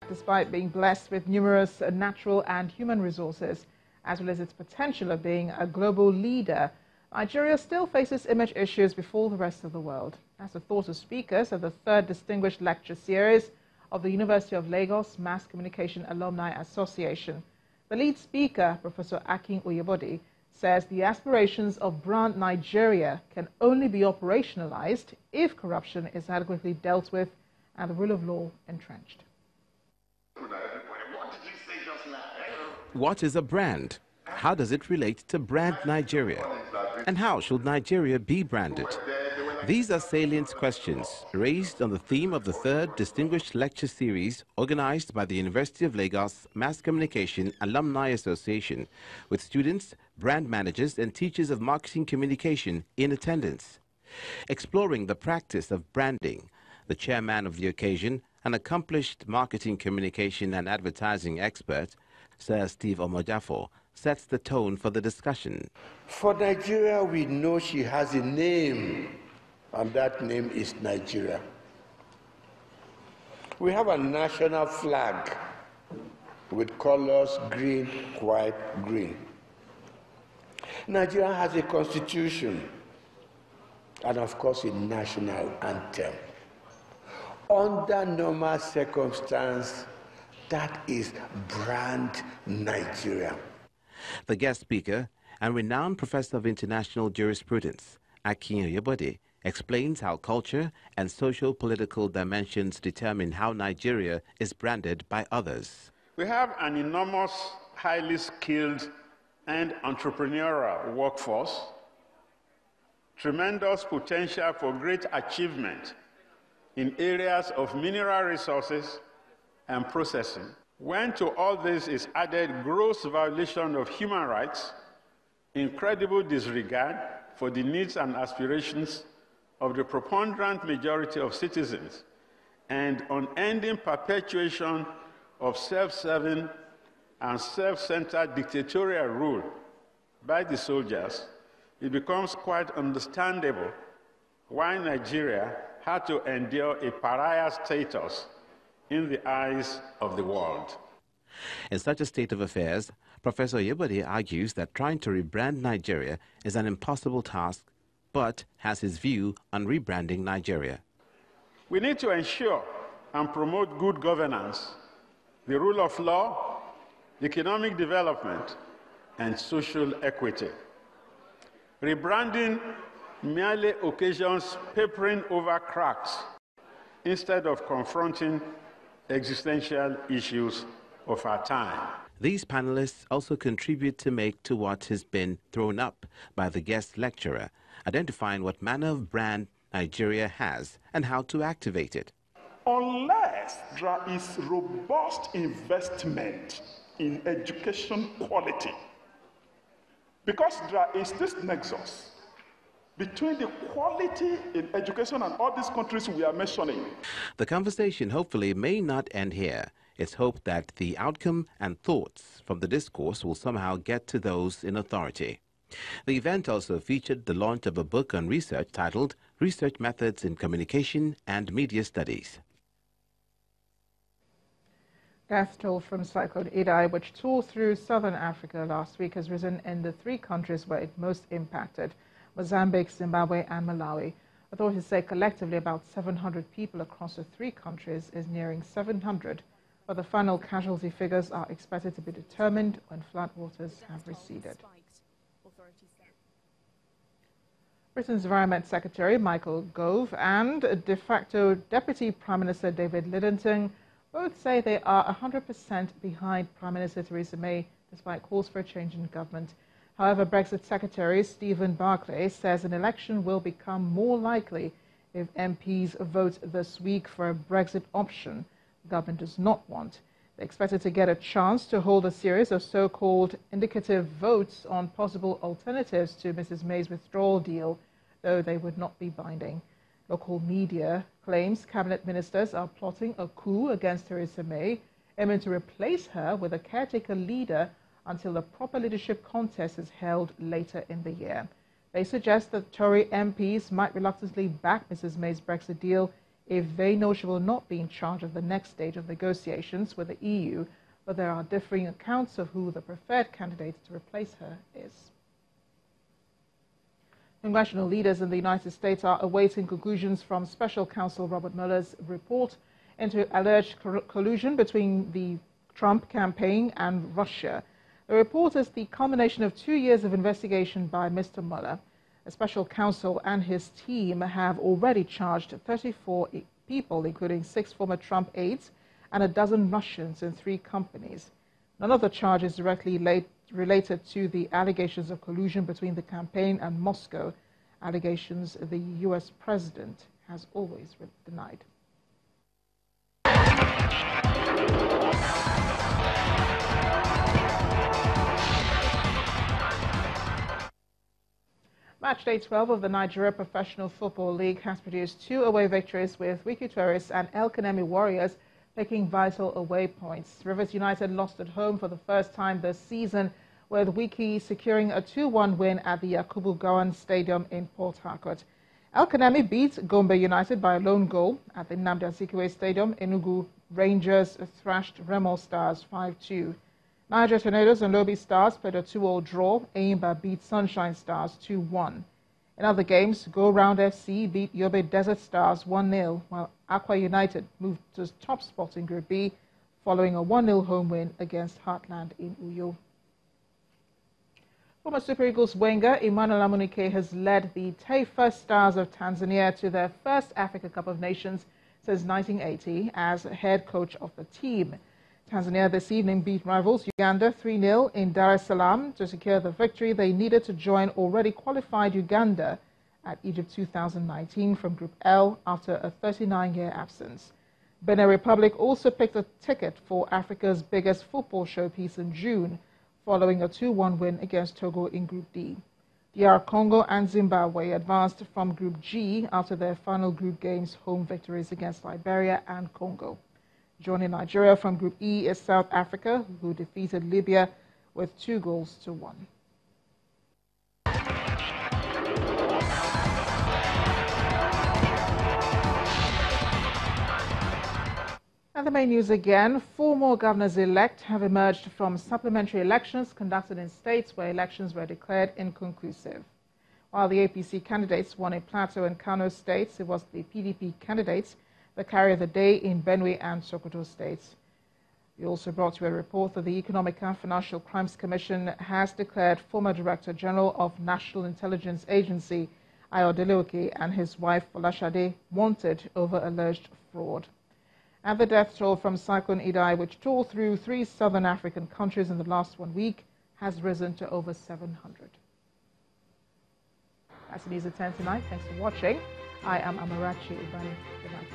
Despite being blessed with numerous natural and human resources, as well as its potential of being a global leader, Nigeria still faces image issues before the rest of the world. As the thought of speakers of the third Distinguished Lecture Series of the University of Lagos Mass Communication Alumni Association, the lead speaker, Professor Akin Oyebode, says the aspirations of brand Nigeria can only be operationalized if corruption is adequately dealt with and the rule of law entrenched. What is a brand? How does it relate to brand Nigeria? And how should Nigeria be branded? These are salient questions raised on the theme of the third Distinguished Lecture Series organized by the University of Lagos Mass Communication Alumni Association, with students, brand managers and teachers of marketing communication in attendance. Exploring the practice of branding, the chairman of the occasion, an accomplished marketing communication and advertising expert, Sir Steve Omojafo, sets the tone for the discussion. For Nigeria, we know she has a name, and that name is Nigeria. We have a national flag with colors green, white, green. Nigeria has a constitution and, of course, a national anthem. Under normal circumstances, that is brand Nigeria. The guest speaker and renowned professor of international jurisprudence, Akin Oyebode, explains how culture and social-political dimensions determine how Nigeria is branded by others. We have an enormous, highly skilled and entrepreneurial workforce, tremendous potential for great achievement in areas of mineral resources and processing. When to all this is added gross violation of human rights, incredible disregard for the needs and aspirations of the preponderant majority of citizens, and unending perpetuation of self-serving and self-centered dictatorial rule by the soldiers, it becomes quite understandable why Nigeria had to endure a pariah status in the eyes of the world. In such a state of affairs, Professor Oyebode argues that trying to rebrand Nigeria is an impossible task, but has his view on rebranding Nigeria. We need to ensure and promote good governance, the rule of law, economic development, and social equity. Rebranding merely occasions papering over cracks instead of confronting existential issues of our time. These panelists also contribute to make to what has been thrown up by the guest lecturer, identifying what manner of brand Nigeria has and how to activate it. Unless there is robust investment in education quality, because there is this nexus between the quality in education and all these countries we are mentioning. The conversation hopefully may not end here. It's hoped that the outcome and thoughts from the discourse will somehow get to those in authority. The event also featured the launch of a book on research titled Research Methods in Communication and Media Studies. Death toll from Cyclone Idai, which tore through southern Africa last week, has risen in the three countries where it most impacted: Mozambique, Zimbabwe and Malawi. Authorities say collectively about 700 people across the three countries is nearing 700, but the final casualty figures are expected to be determined when floodwaters have receded. Britain's Environment Secretary Michael Gove and de facto Deputy Prime Minister David Lidington both say they are 100% behind Prime Minister Theresa May, despite calls for a change in government. However, Brexit Secretary Stephen Barclay says an election will become more likely if MPs vote this week for a Brexit option the government does not want. They're expected to get a chance to hold a series of so-called indicative votes on possible alternatives to Mrs. May's withdrawal deal, though they would not be binding. Local media claims cabinet ministers are plotting a coup against Theresa May, aiming to replace her with a caretaker leader until the proper leadership contest is held later in the year. They suggest that Tory MPs might reluctantly back Mrs. May's Brexit deal if they know she will not be in charge of the next stage of negotiations with the EU, but there are differing accounts of who the preferred candidate to replace her is. Congressional leaders in the United States are awaiting conclusions from Special Counsel Robert Mueller's report into alleged collusion between the Trump campaign and Russia. The report is the culmination of 2 years of investigation by Mr. Mueller. A special counsel and his team have already charged 34 people, including 6 former Trump aides and a dozen Russians in 3 companies. None of the charges directly related to the allegations of collusion between the campaign and Moscow, allegations the U.S. president has always denied. Match day 12 of the Nigeria Professional Football League has produced 2 away victories, with Wiki Tourists and El Kanemi Warriors taking vital away points. Rivers United lost at home for the first time this season, with Wiki securing a 2-1 win at the Yakubu Gowon Stadium in Port Harcourt. El Kanemi beat Gombe United by a lone goal at the Nnamdi Azikiwe Stadium. Enugu Rangers thrashed Remo Stars 5-2. Niger Tornadoes and Lobi Stars played a 2-2 draw. Enyimba beat Sunshine Stars 2-1. In other games, Go Round FC beat Yobe Desert Stars 1-0, while Aqua United moved to top spot in Group B following a 1-0 home win against Heartland in Uyo. Former Super Eagles winger Emmanuel Amunike has led the Taifa Stars of Tanzania to their first Africa Cup of Nations since 1980 as head coach of the team. Tanzania this evening beat rivals Uganda 3-0 in Dar es Salaam to secure the victory they needed to join already qualified Uganda at Egypt 2019 from Group L after a 39-year absence. Benin Republic also picked a ticket for Africa's biggest football showpiece in June, following a 2-1 win against Togo in Group D. DR Congo and Zimbabwe advanced from Group G after their final group games home victories against Liberia and Congo. Joining Nigeria from Group E is South Africa, who defeated Libya with 2-1. And the main news again, 4 more governors-elect have emerged from supplementary elections conducted in states where elections were declared inconclusive. While the APC candidates won in Plateau and Kano states, it was the PDP candidates that carried the day in Benue and Sokoto states. We also brought you a report that the Economic and Financial Crimes Commission has declared former Director General of National Intelligence Agency, Ayodele Oke, and his wife Folashade wanted over alleged fraud. And the death toll from Cyclone Idai, which tore through 3 southern African countries in the last 1 week, has risen to over 700. That's the news at 10 tonight. Thanks for watching. I am Amarachi Ubani. Good night.